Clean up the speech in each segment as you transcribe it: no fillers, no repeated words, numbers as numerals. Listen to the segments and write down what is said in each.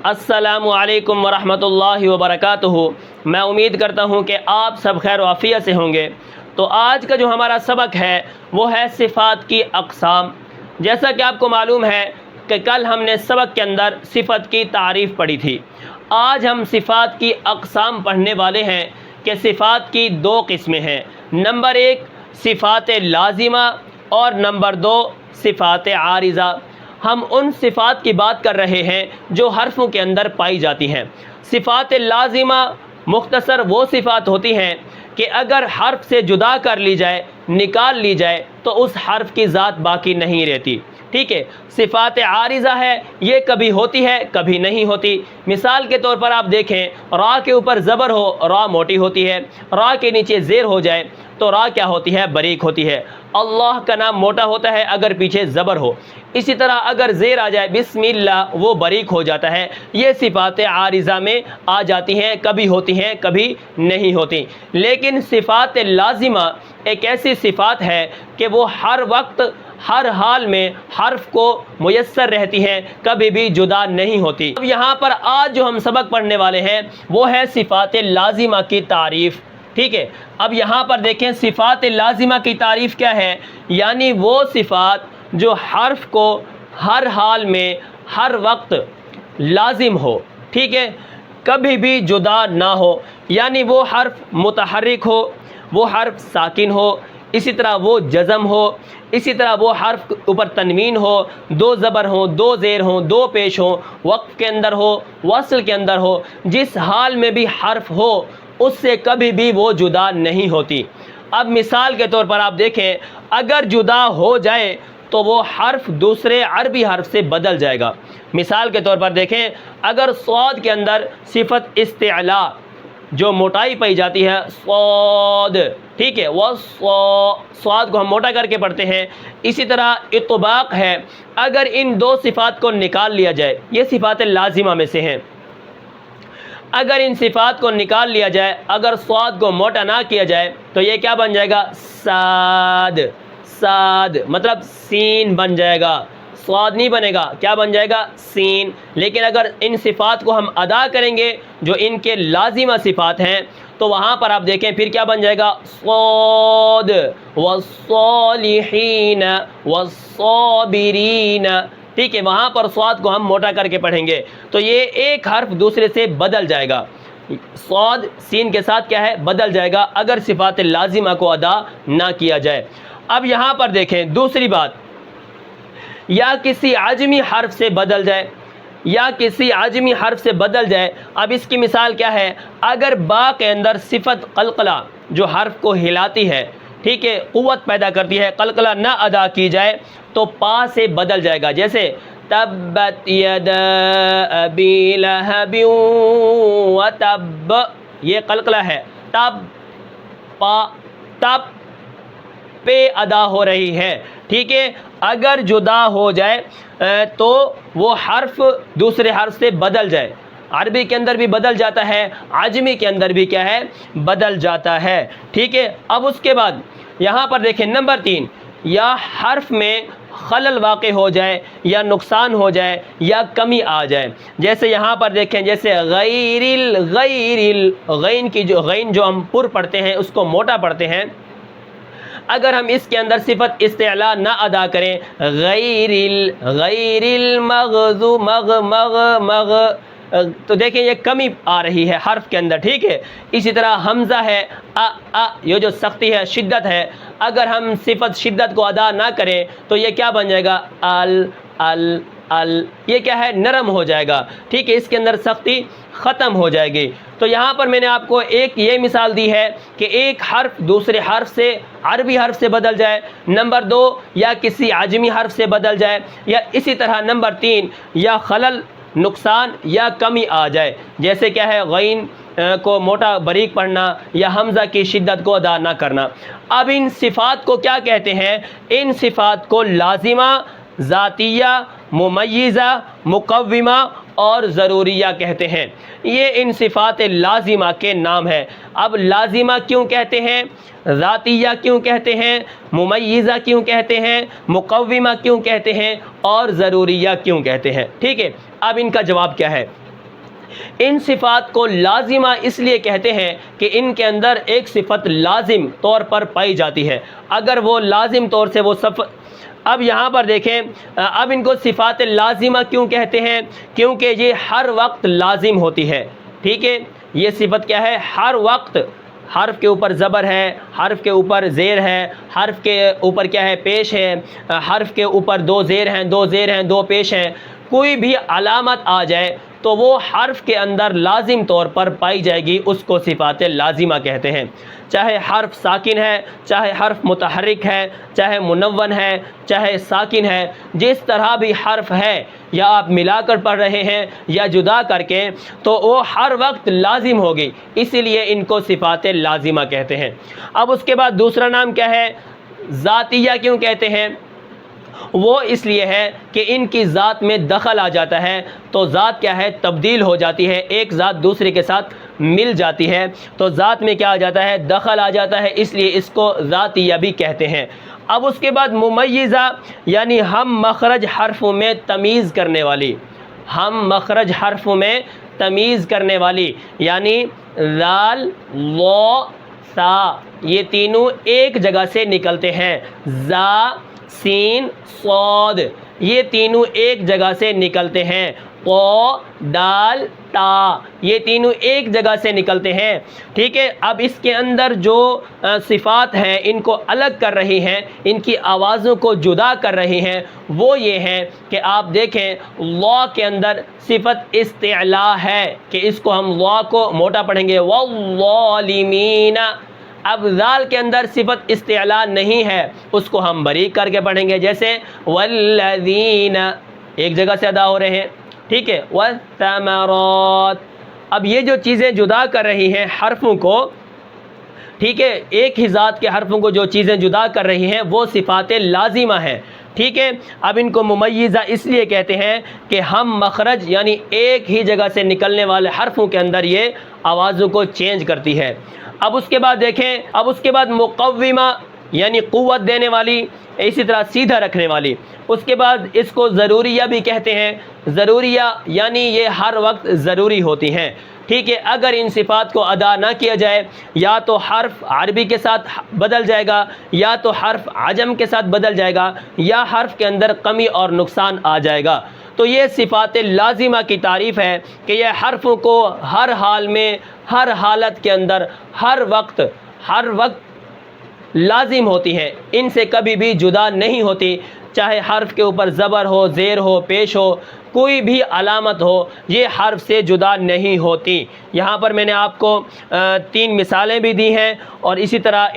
السلام علیکم ورحمۃ اللہ وبرکاتہ۔ میں امید کرتا ہوں کہ آپ سب خیر و عافیت سے ہوں گے۔ تو آج کا جو ہمارا سبق ہے وہ ہے صفات کی اقسام۔ جیسا کہ آپ کو معلوم ہے کہ کل ہم نے سبق کے اندر صفت کی تعریف پڑھی تھی۔ آج ہم صفات کی اقسام پڑھنے والے ہیں کہ صفات کی دو قسمیں ہیں۔ نمبر 1 صفات لازمہ اور نمبر 2 صفات عارضہ۔ ہم ان صفات کی بات کر رہے ہیں جو حرفوں کے اندر پائی جاتی ہیں۔ صفات لازمہ مختصر وہ صفات ہوتی ہیں کہ اگر حرف سے جدا کر لی جائے، نکال لی جائے تو اس حرف کی ذات باقی نہیں رہتی، ٹھیک ہے۔ صفات عارضہ ہے، یہ کبھی ہوتی ہے کبھی نہیں ہوتی۔ مثال کے طور پر آپ دیکھیں، را کے اوپر زبر ہو، را موٹی ہوتی ہے۔ را کے نیچے زیر ہو جائے تو را کیا ہوتی ہے؟ باریک ہوتی ہے۔ اللہ کا نام موٹا ہوتا ہے اگر پیچھے زبر ہو۔ اسی طرح اگر زیر آ جائے بسم اللہ، وہ باریک ہو جاتا ہے۔ یہ صفات عارضہ میں آ جاتی ہیں، کبھی ہوتی ہیں کبھی نہیں ہوتی۔ لیکن صفات لازمہ ایک ایسی صفات ہے کہ وہ ہر وقت ہر حال میں حرف کو میسر رہتی ہیں، کبھی بھی جدا نہیں ہوتی۔ اب یہاں پر آج جو ہم سبق پڑھنے والے ہیں وہ ہے صفات لازمہ کی تعریف، ٹھیک ہے۔ اب یہاں پر دیکھیں صفات لازمہ کی تعریف کیا ہے، یعنی وہ صفات جو حرف کو ہر حال میں ہر وقت لازم ہو، ٹھیک ہے، کبھی بھی جدا نہ ہو۔ یعنی وہ حرف متحرک ہو، وہ حرف ساکن ہو، اسی طرح وہ جزم ہو، اسی طرح وہ حرف اوپر تنوین ہو، دو زبر ہوں، دو زیر ہوں، دو پیش ہوں، وقف کے اندر ہو، وصل کے اندر ہو، جس حال میں بھی حرف ہو اس سے کبھی بھی وہ جدا نہیں ہوتی۔ اب مثال کے طور پر آپ دیکھیں، اگر جدا ہو جائے تو وہ حرف دوسرے عربی حرف سے بدل جائے گا۔ مثال کے طور پر دیکھیں، اگر صاد کے اندر صفت استعلا جو موٹائی پائی جاتی ہے، صاد، ٹھیک ہے، وہ صاد کو ہم موٹا کر کے پڑھتے ہیں۔ اسی طرح اطباق ہے، اگر ان دو صفات کو نکال لیا جائے، یہ صفات لازمہ میں سے ہیں، اگر ان صفات کو نکال لیا جائے، اگر صاد کو موٹا نہ کیا جائے تو یہ کیا بن جائے گا؟ صاد، صاد مطلب سین بن جائے گا، صاد نہیں بنے گا، کیا بن جائے گا؟ سین۔ لیکن اگر ان صفات کو ہم ادا کریں گے جو ان کے لازمہ صفات ہیں تو وہاں پر آپ دیکھیں پھر کیا بن جائے گا؟ صاد والصالحین والصابرین، ٹھیک ہے، وہاں پر صاد کو ہم موٹا کر کے پڑھیں گے تو یہ ایک حرف دوسرے سے بدل جائے گا۔ صاد سین کے ساتھ کیا ہے؟ بدل جائے گا اگر صفات لازمہ کو ادا نہ کیا جائے۔ اب یہاں پر دیکھیں دوسری بات، یا کسی عجمی حرف سے بدل جائے، یا کسی عجمی حرف سے بدل جائے۔ اب اس کی مثال کیا ہے؟ اگر با کے اندر صفت قلقلہ جو حرف کو ہلاتی ہے، ٹھیک ہے، قوت پیدا کرتی ہے، قلقلہ نہ ادا کی جائے تو پا سے بدل جائے گا۔ جیسے تبت یدا ابی لہب وتب، یہ قلقلہ ہے، تب پا، تب پہ ادا ہو رہی ہے، ٹھیک ہے۔ اگر جدا ہو جائے تو وہ حرف دوسرے حرف سے بدل جائے، عربی کے اندر بھی بدل جاتا ہے، عجمی کے اندر بھی کیا ہے؟ بدل جاتا ہے، ٹھیک ہے۔ اب اس کے بعد یہاں پر دیکھیں نمبر 3، یا حرف میں خلل واقع ہو جائے یا نقصان ہو جائے یا کمی آ جائے۔ جیسے یہاں پر دیکھیں، جیسے غین کی جو غین جو ہم پر پڑھتے ہیں اس کو موٹا پڑھتے ہیں، اگر ہم اس کے اندر صفت استعلا نہ ادا کریں، غیر المغضوب مغ تو دیکھیں یہ کمی آ رہی ہے حرف کے اندر، ٹھیک ہے۔ اسی طرح حمزہ ہے، یہ جو سختی ہے، شدت ہے، اگر ہم صفت شدت کو ادا نہ کریں تو یہ کیا بن جائے گا؟ یہ کیا ہے؟ نرم ہو جائے گا، ٹھیک ہے، اس کے اندر سختی ختم ہو جائے گی۔ تو یہاں پر میں نے آپ کو ایک یہ مثال دی ہے کہ ایک حرف دوسرے حرف سے عربی حرف سے بدل جائے، نمبر 2 یا کسی عجمی حرف سے بدل جائے، یا اسی طرح نمبر 3 یا خلل، نقصان یا کمی آ جائے۔ جیسے کیا ہے؟ غین کو موٹا باریک پڑھنا یا حمزہ کی شدت کو ادا نہ کرنا۔ اب ان صفات کو کیا کہتے ہیں؟ ان صفات کو لازمہ، ذاتیہ، ممیزہ، مقومہ اور ضروریہ کہتے ہیں۔ یہ ان صفات لازمہ کے نام ہے۔ اب لازمہ کیوں کہتے ہیں؟ ذاتیہ کیوں کہتے ہیں؟ ممیزہ کیوں کہتے ہیں؟ مقومہ کیوں کہتے ہیں؟ اور ضروریہ کیوں کہتے ہیں؟ ٹھیک ہے، اب ان کا جواب کیا ہے؟ ان صفات کو لازمہ اس لیے کہتے ہیں کہ ان کے اندر ایک صفت لازم طور پر پائی جاتی ہے. اگر وہ لازم طور سے وہ اب یہاں پر دیکھیں، اب ان کو صفات لازمہ کیوں کہتے ہیں؟ کیونکہ یہ ہر وقت لازم ہوتی ہے. ٹھیک ہے، یہ صفت کیا ہے؟ ہر وقت حرف کے اوپر زبر ہے، حرف کے اوپر زیر ہے، حرف کے اوپر کیا ہے؟ پیش ہے، حرف کے اوپر دو زیر ہیں، دو زیر ہیں، دو پیش ہیں. کوئی بھی علامت آ جائے تو وہ حرف کے اندر لازم طور پر پائی جائے گی، اس کو صفات لازمہ کہتے ہیں. چاہے حرف ساکن ہے، چاہے حرف متحرک ہے، چاہے منون ہے، چاہے ساکن ہے، جس طرح بھی حرف ہے، یا آپ ملا کر پڑھ رہے ہیں یا جدا کر کے، تو وہ ہر وقت لازم ہوگی، اسی لیے ان کو صفات لازمہ کہتے ہیں. اب اس کے بعد دوسرا نام کیا ہے؟ ذاتیہ کیوں کہتے ہیں؟ وہ اس لیے ہے کہ ان کی ذات میں دخل آ جاتا ہے، تو ذات کیا ہے؟ تبدیل ہو جاتی ہے، ایک ذات دوسرے کے ساتھ مل جاتی ہے، تو ذات میں کیا آ جاتا ہے؟ دخل آ جاتا ہے، اس لیے اس کو ذاتیہ بھی کہتے ہیں. اب اس کے بعد ممیزہ، یعنی ہم مخرج حرفوں میں تمیز کرنے والی، ہم مخرج حرفوں میں تمیز کرنے والی، یعنی ذال، وا، سا، یہ تینوں ایک جگہ سے نکلتے ہیں. زا، سین، صاد، یہ تینوں ایک جگہ سے نکلتے ہیں. قو، دال، تا، یہ تینوں ایک جگہ سے نکلتے ہیں. ٹھیک ہے، اب اس کے اندر جو صفات ہیں ان کو الگ کر رہی ہیں، ان کی آوازوں کو جدا کر رہی ہیں، وہ یہ ہیں کہ آپ دیکھیں وا کے اندر صفت استعلاء ہے کہ اس کو ہم وا کو موٹا پڑھیں گے، والظالمین. اب ذال کے اندر صفت استعلاء نہیں ہے، اس کو ہم باریک کر کے پڑھیں گے، جیسے والذین، ایک جگہ سے ادا ہو رہے ہیں. ٹھیک ہے، والثمرات. اب یہ جو چیزیں جدا کر رہی ہیں حرفوں کو، ٹھیک ہے، ایک ہی ذات کے حرفوں کو جو چیزیں جدا کر رہی ہیں وہ صفات لازمہ ہیں. ٹھیک ہے، اب ان کو ممیزہ اس لیے کہتے ہیں کہ ہم مخرج یعنی ایک ہی جگہ سے نکلنے والے حرفوں کے اندر یہ آوازوں کو چینج کرتی ہے. اب اس کے بعد دیکھیں، اب اس کے بعد مقومہ یعنی قوت دینے والی، اسی طرح سیدھا رکھنے والی. اس کے بعد اس کو ضروریہ بھی کہتے ہیں. ضروریہ یعنی یہ ہر وقت ضروری ہوتی ہیں. ٹھیک ہے، اگر ان صفات کو ادا نہ کیا جائے، یا تو حرف عربی کے ساتھ بدل جائے گا، یا تو حرف عجم کے ساتھ بدل جائے گا، یا حرف کے اندر کمی اور نقصان آ جائے گا. تو یہ صفات لازمہ کی تعریف ہے کہ یہ حرفوں کو ہر حال میں، ہر حالت کے اندر، ہر وقت لازم ہوتی ہیں، ان سے کبھی بھی جدا نہیں ہوتی. چاہے حرف کے اوپر زبر ہو، زیر ہو، پیش ہو، کوئی بھی علامت ہو، یہ حرف سے جدا نہیں ہوتی. یہاں پر میں نے آپ کو 3 مثالیں بھی دی ہیں، اور اسی طرح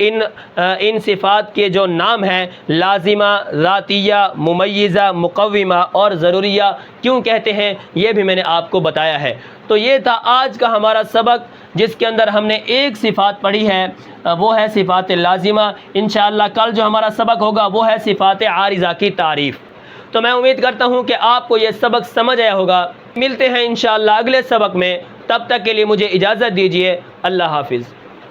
ان صفات کے جو نام ہیں لازمہ، ذاتیہ، ممیزہ، مقومہ اور ضروریہ کیوں کہتے ہیں، یہ بھی میں نے آپ کو بتایا ہے. تو یہ تھا آج کا ہمارا سبق، جس کے اندر ہم نے ایک صفات پڑھی ہے، وہ ہے صفات لازمہ. انشاءاللہ کل جو ہمارا سبق ہوگا وہ ہے صفات عارضہ کی تعریف. تو میں امید کرتا ہوں کہ آپ کو یہ سبق سمجھ آیا ہوگا. ملتے ہیں انشاءاللہ اگلے سبق میں، تب تک کے لیے مجھے اجازت دیجیے. اللہ حافظ.